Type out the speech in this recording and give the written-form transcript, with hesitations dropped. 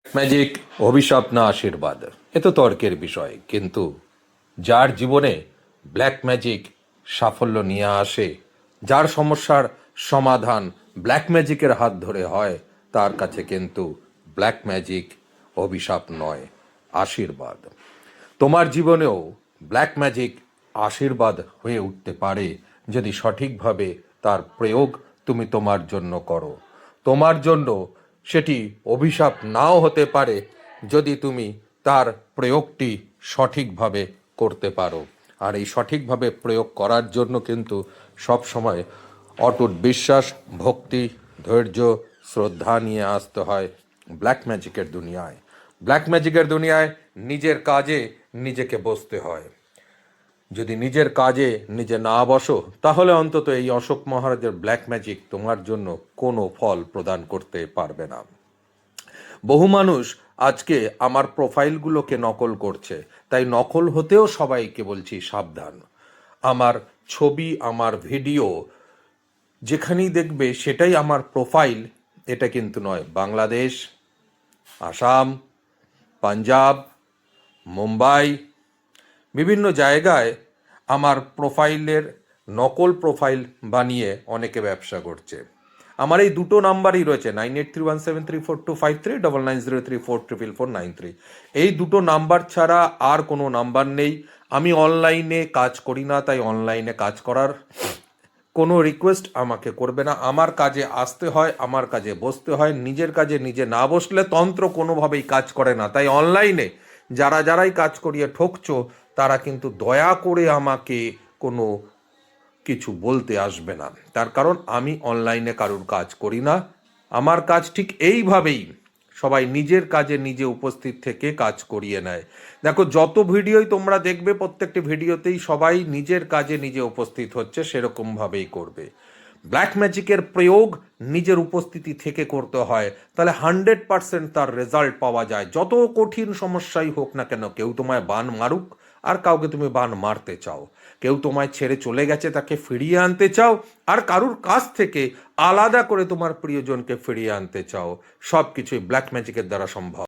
Magic অভিশাপ না আশীর্বাদ, এ তো তর্কের বিষয়। কিন্তু যার জীবনে ব্ল্যাক ম্যাজিক সাফল্য নিয়ে আসে, যার সমস্যার সমাধান ব্ল্যাক ম্যাজিকের হাত ধরে হয়, তার কাছে কিন্তু ব্ল্যাক ম্যাজিক অভিশাপ নয়, আশীর্বাদ। তোমার জীবনেও ব্ল্যাক ম্যাজিক আশীর্বাদ হয়ে উঠতে পারে যদি সঠিকভাবে তার প্রয়োগ তুমি তোমার জন্য করো। তোমার জন্য সেটি অভিশাপ নাও হতে পারে যদি তুমি তার প্রয়োগটি সঠিকভাবে করতে পারো। আর এই সঠিকভাবে প্রয়োগ করার জন্য কিন্তু সব সময় অটুট বিশ্বাস, ভক্তি, ধৈর্য, শ্রদ্ধা নিয়ে আসতে হয় ব্ল্যাক ম্যাজিকের দুনিয়ায়। ব্ল্যাক ম্যাজিকের দুনিয়ায় নিজের কাজে নিজেকে বসতে হয়। যদি নিজের কাজে নিজে না বসো, তাহলে অন্তত এই অশোক মহারাজের ব্ল্যাক ম্যাজিক তোমার জন্য কোনো ফল প্রদান করতে পারবে না। বহু মানুষ আজকে আমার প্রোফাইলগুলোকে নকল করছে, তাই নকল হতেও সবাইকে বলছি সাবধান। আমার ছবি, আমার ভিডিও যেখানেই দেখবে সেটাই আমার প্রোফাইল, এটা কিন্তু নয়। বাংলাদেশ, আসাম, পাঞ্জাব, মুম্বাই, বিভিন্ন জায়গায় আমার প্রোফাইলের নকল প্রোফাইল বানিয়ে অনেকে ব্যবসা করছে। আমার এই দুটো নাম্বারই রয়েছে, 9831734253, 9903444493। এই দুটো নাম্বার ছাড়া আর কোনো নাম্বার নেই। আমি অনলাইনে কাজ করি না, তাই অনলাইনে কাজ করার কোনো রিকোয়েস্ট আমাকে করবে না। আমার কাজে আসতে হয়, আমার কাজে বসতে হয়। নিজের কাজে নিজে না বসলে তন্ত্র কোনোভাবেই কাজ করে না। তাই অনলাইনে যারাই কাজ করিয়ে ঠকছো, তারা কিন্তু দয়া করে আমাকে কোনো কিছু বলতে আসবে না। তার কারণ আমি অনলাইনে কারোর কাজ করি না। আমার কাজ ঠিক এইভাবেই সবাই নিজের কাজে নিজে উপস্থিত থেকে কাজ করিয়ে নেয়। দেখো, যত ভিডিওই তোমরা দেখবে, প্রত্যেকটি ভিডিওতেই সবাই নিজের কাজে নিজে উপস্থিত হচ্ছে, সেরকমভাবেই করবে। ব্ল্যাক ম্যাজিকের প্রয়োগ নিজের উপস্থিতি থেকে করতে হয়, তাহলে 100% তার রেজাল্ট পাওয়া যায়। যত কঠিন সমস্যাই হোক না কেন, কেউ তোমায় বান মারুক আর কাউকে তুমি বান মারতে চাও, কেউ তোমায় ছেড়ে চলে গেছে তাকে ফিরিয়ে আনতে চাও, আর কারুর কাছ থেকে আলাদা করে তোমার প্রিয়জনকে ফিরিয়ে আনতে চাও, সব কিছুই ব্ল্যাক ম্যাজিকের দ্বারা সম্ভব।